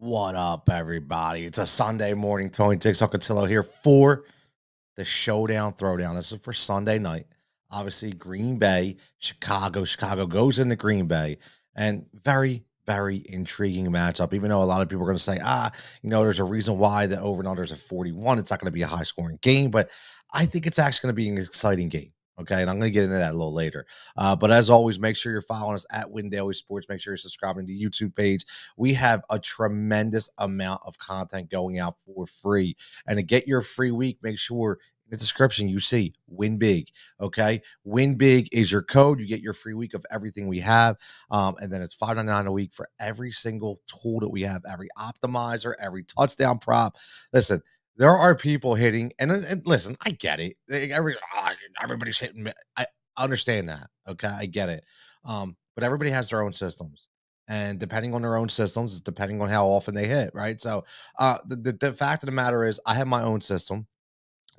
What up, everybody? It's a Sunday morning. Tony Jigsaw Cutillo here for the Showdown Throwdown. This is for Sunday night. Obviously, Green Bay, Chicago. Chicago goes into Green Bay, and very intriguing matchup. Even though a lot of people are going to say, there's a reason why the over and under is at 41. It's not going to be a high scoring game, but I think it's actually going to be an exciting game. Okay, and I'm going to get into that a little later. But as always, make sure you're following us at Win Daily Sports. Make sure you're subscribing to the YouTube page. We have a tremendous amount of content going out for free. And to get your free week, make sure in the description you see Win Big. Okay, Win Big is your code. You get your free week of everything we have, and then it's $5.99 a week for every single tool that we have, every optimizer, every touchdown prop. Listen. There are people hitting, and listen, I get it. Everybody's hitting. I understand that. Okay, I get it. But everybody has their own systems, and depending on their own systems, is depending on how often they hit. Right. So, the fact of the matter is, I have my own system.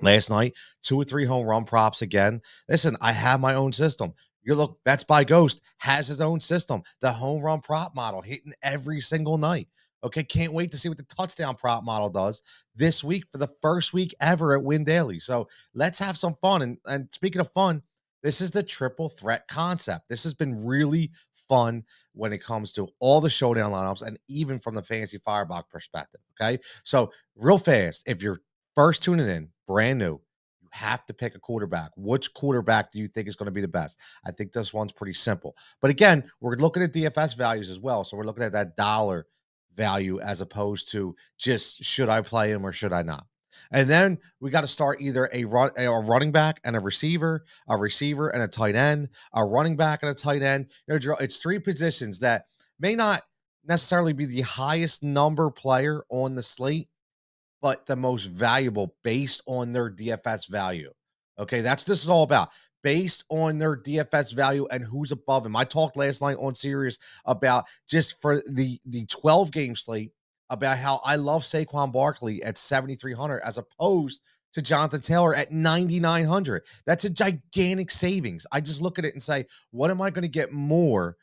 Last night, 2 or 3 home run props again. Listen, I have my own system. You look, Bets by Ghost has his own system. The home run prop model hitting every single night. Okay, can't wait to see what the touchdown prop model does this week for the first week ever at Win Daily. So let's have some fun. And speaking of fun, this is the triple threat concept. This has been really fun when it comes to all the showdown lineups and even from the fantasy firebox perspective. Okay, so real fast, if you're first tuning in, brand new, you have to pick a quarterback. Which quarterback do you think is going to be the best? I think this one's pretty simple. But again, we're looking at DFS values as well. So we're looking at that dollar value as opposed to just should I play him or should I not? And then we got to start either a running back and a receiver and a tight end, a running back and a tight end. It's 3 positions that may not necessarily be the highest number player on the slate, but the most valuable based on their DFS value. Okay, that's this is all about based on their DFS value and who's above him. I talked last night on Sirius about just for the 12 game slate about how I love Saquon Barkley at 7,300 as opposed to Jonathan Taylor at 9,900. That's a gigantic savings. I just look at it and say, what am I going to get more?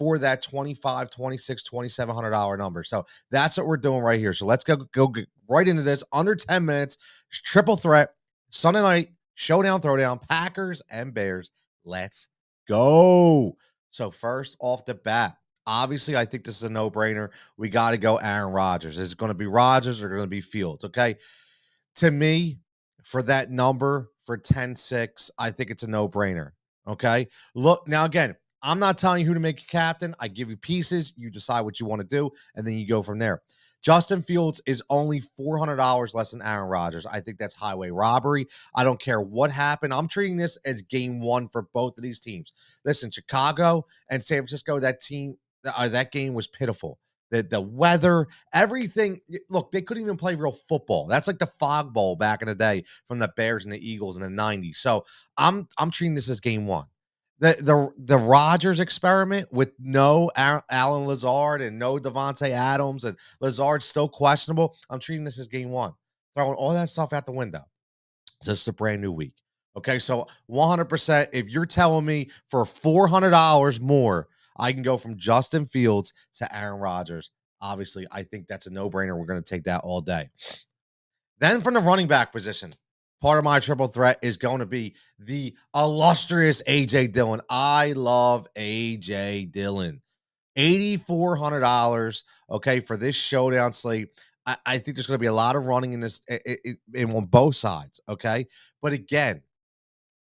For that $2,500, $2,600, $2,700 number. So that's what we're doing right here. So let's go get right into this. Under 10 minutes, triple threat, Sunday night, showdown, throwdown, Packers and Bears. Let's go. So first off the bat, obviously, I think this is a no-brainer. We got to go Aaron Rodgers. Is it going to be Rodgers or going to be Fields? Okay. To me, for that number, for 10-6, I think it's a no-brainer. Okay. Look, now again, I'm not telling you who to make a captain. I give you pieces. You decide what you want to do, and then you go from there. Justin Fields is only $400 less than Aaron Rodgers. I think that's highway robbery. I don't care what happened. I'm treating this as game 1 for both of these teams. Listen, Chicago and San Francisco, that game was pitiful. The weather, everything. Look, they couldn't even play real football. That's like the Fog Bowl back in the day from the Bears and the Eagles in the 90s. So I'm treating this as game 1. The Rodgers experiment with no Alan Lazard and no Devontae Adams and Lazard's still questionable. I'm treating this as game 1. Throwing all that stuff out the window. So this is a brand new week. Okay, so 100%. If you're telling me for $400 more, I can go from Justin Fields to Aaron Rodgers. Obviously, I think that's a no-brainer. We're going to take that all day. Then from the running back position, part of my triple threat is going to be the illustrious A.J. Dillon. I love A.J. Dillon. $8,400, okay, for this showdown slate. I think there's going to be a lot of running in this on both sides, okay? But again,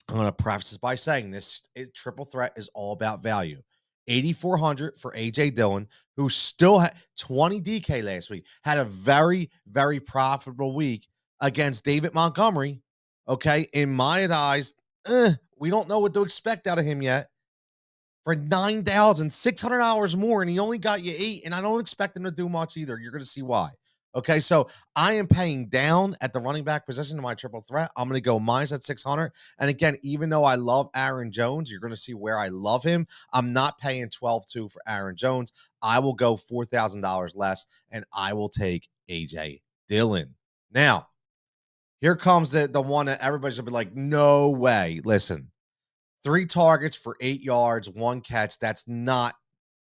I'm going to preface this by saying this triple threat is all about value. 8,400 for A.J. Dillon, who still had 20 DK last week, had a very, very profitable week against David Montgomery. Okay, in my eyes, we don't know what to expect out of him yet. For $9,600 more, and he only got you 8, and I don't expect him to do much either. You're going to see why. Okay, so I am paying down at the running back position in my triple threat. I'm going to go minus at 600. And again, even though I love Aaron Jones, you're going to see where I love him. I'm not paying $12,200 for Aaron Jones. I will go $4,000 less, and I will take A.J. Dillon. Now, here comes the one that everybody's going to be like, no way. Listen, 3 targets for 8 yards, 1 catch. That's not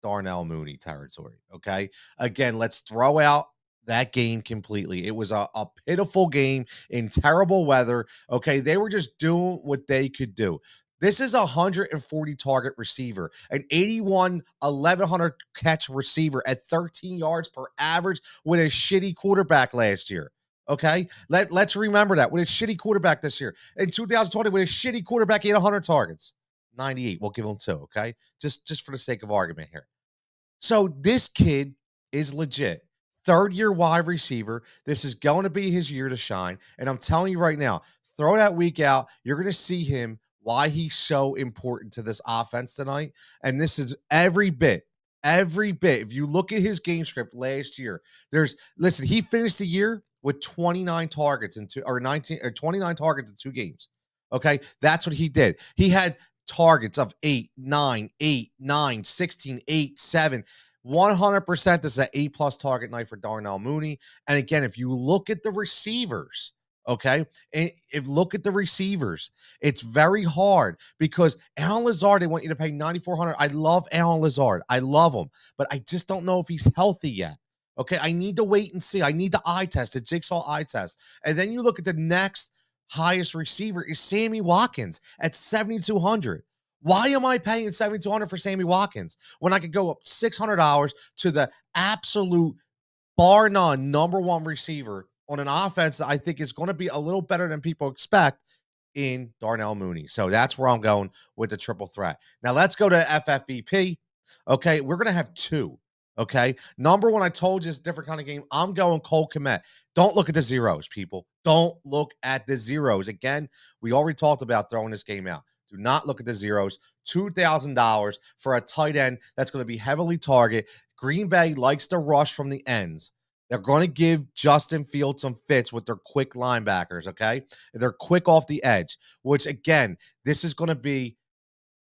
Darnell Mooney territory. Okay. Again, let's throw out that game completely. It was a pitiful game in terrible weather. Okay. They were just doing what they could do. This is a 140 target receiver, an 81, 1,100 catch receiver at 13 yards per average with a shitty quarterback last year. Okay. Let's remember that with a shitty quarterback this year. In 2020, with a shitty quarterback, he had 100 targets. 98. We'll give him 2. Okay. Just for the sake of argument here. So this kid is legit. Third year wide receiver. This is going to be his year to shine. And I'm telling you right now, throw that week out. You're going to see him why he's so important to this offense tonight. And this is every bit. If you look at his game script last year, listen, he finished the year with 29 targets in 29 targets in 2 games. Okay. That's what he did. He had targets of 8, 9, 8, 9, 16, 8, 7. 100% this is an A+ target night for Darnell Mooney. And again, if you look at the receivers, okay, and if look at the receivers, it's very hard because Alan Lazard, they want you to pay $9,400. I love Alan Lazard. I love him, but I just don't know if he's healthy yet. Okay, I need to wait and see. I need the eye test, the Jigsaw eye test. And then you look at the next highest receiver is Sami Watkins at 7,200. Why am I paying 7,200 for Sami Watkins when I could go up $600 to the absolute bar none number 1 receiver on an offense that I think is going to be a little better than people expect in Darnell Mooney? So that's where I'm going with the triple threat. Now let's go to FFVP. Okay, we're going to have 2. Okay, number 1, I told you it's a different kind of game. I'm going Cole Kmet. Don't look at the zeros, people. Don't look at the zeros. Again, we already talked about throwing this game out. Do not look at the zeros. $2,000 for a tight end that's going to be heavily targeted. Green Bay likes to rush from the ends. They're going to give Justin Fields some fits with their quick linebackers, okay? They're quick off the edge, which, again, this is going to be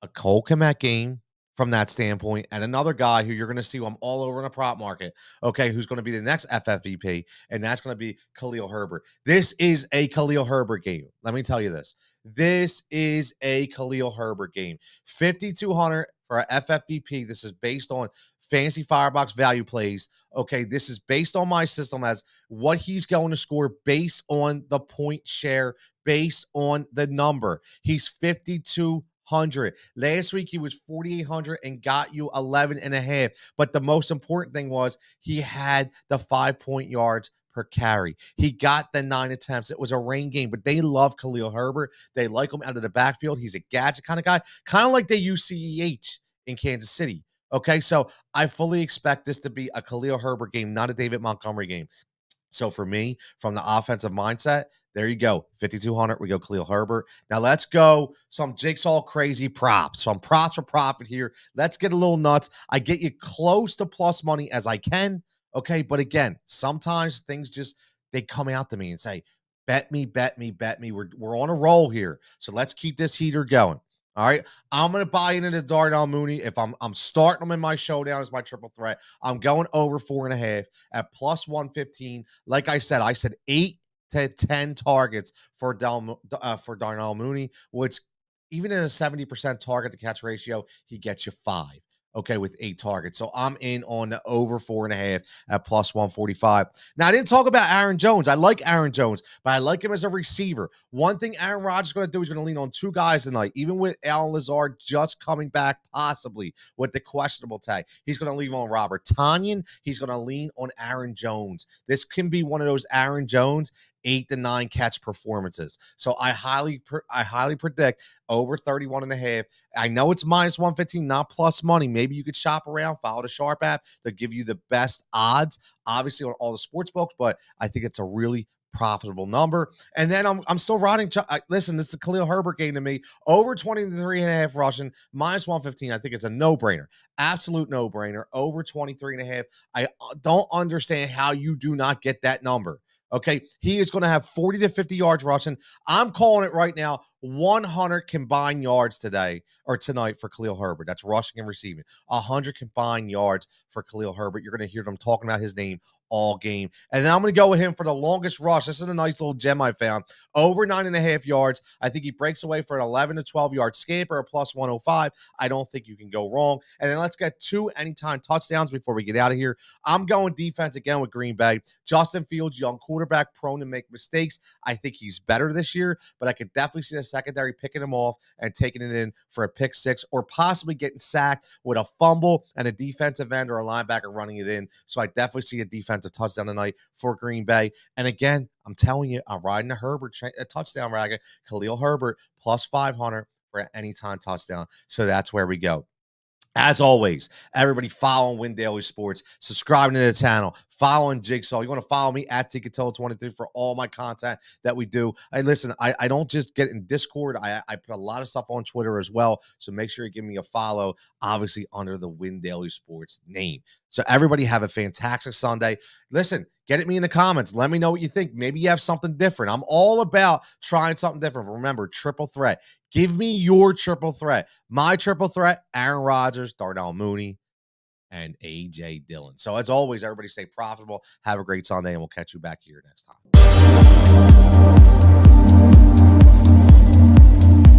a Cole Kmet game from that standpoint, and another guy who you're going to see who I'm all over in the prop market, okay, who's going to be the next FFVP, and that's going to be Khalil Herbert. This is a Khalil Herbert game. Let me tell you this. This is a Khalil Herbert game. 5,200 for a FFVP. This is based on Fantasy Firebox value plays. Okay, this is based on my system as what he's going to score based on the point share, based on the number. He's 5,200. Last week he was 4,800 and got you 11.5. But the most important thing was he had the 5 yards per carry. He got the 9 attempts. It was a rain game, but they love Khalil Herbert. They like him out of the backfield. He's a gadget kind of guy, kind of like they use CEH in Kansas City. Okay, so I fully expect this to be a Khalil Herbert game, not a David Montgomery game. So for me, from the offensive mindset, there you go. 5,200, we go Khalil Herbert. Now let's go some Jigsaw crazy props. Some props for profit here. Let's get a little nuts. I get you close to plus money as I can. Okay, but again, sometimes things just, they come out to me and say, bet me, bet me, bet me. We're on a roll here. So let's keep this heater going. All right, I'm going to buy into the Darnell Mooney. If I'm starting them in my showdown as my triple threat, I'm going over 4.5 at plus 115. Like I said 8 to 10 targets for Darnell Mooney, which even in a 70% target to catch ratio, he gets you 5. Okay, with 8 targets. So I'm in on the over 4.5 at plus 145. Now, I didn't talk about Aaron Jones. I like Aaron Jones, but I like him as a receiver. One thing Aaron Rodgers is going to do, he's going to lean on 2 guys tonight, even with Alan Lazard just coming back, possibly with the questionable tag. He's going to lean on Robert Tonyan. He's going to lean on Aaron Jones. This can be one of those Aaron Jones 8 to 9 catch performances. So I highly predict over 31.5. I know it's minus 115, not plus money. Maybe you could shop around, follow the Sharp app. They'll give you the best odds, obviously, on all the sports books, but I think it's a really profitable number. And then I'm still riding. Listen, this is the Khalil Herbert game to me. Over 23.5 rushing, minus 115. I think it's a no-brainer. Absolute no-brainer. Over 23.5. I don't understand how you do not get that number. Okay, he is going to have 40 to 50 yards rushing. I'm calling it right now. 100 combined yards today or tonight for Khalil Herbert. That's rushing and receiving. 100 combined yards for Khalil Herbert. You're going to hear them talking about his name all game. And then I'm going to go with him for the longest rush. This is a nice little gem I found. Over 9.5 yards. I think he breaks away for an 11 to 12-yard scamper, a plus 105. I don't think you can go wrong. And then let's get 2 anytime touchdowns before we get out of here. I'm going defense again with Green Bay. Justin Fields, young quarterback, prone to make mistakes. I think he's better this year, but I could definitely see the secondary picking him off and taking it in for a pick 6 or possibly getting sacked with a fumble and a defensive end or a linebacker running it in. So I definitely see a defensive touchdown tonight for Green Bay. And again, I'm telling you, I'm riding a Herbert a touchdown racket. Khalil Herbert plus 500 for an anytime touchdown. So that's where we go. As always, everybody following Win Daily Sports, subscribing to the channel, following Jigsaw. You want to follow me at Cutillo23 for all my content that we do. Listen, I don't just get in Discord. I put a lot of stuff on Twitter as well. So make sure you give me a follow, obviously under the Win Daily Sports name. So everybody have a fantastic Sunday. Listen, get at me in the comments. Let me know what you think. Maybe you have something different. I'm all about trying something different. Remember, triple threat. Give me your triple threat. My triple threat, Aaron Rodgers, Darnell Mooney, and A.J. Dillon. So as always, everybody stay profitable. Have a great Sunday, and we'll catch you back here next time.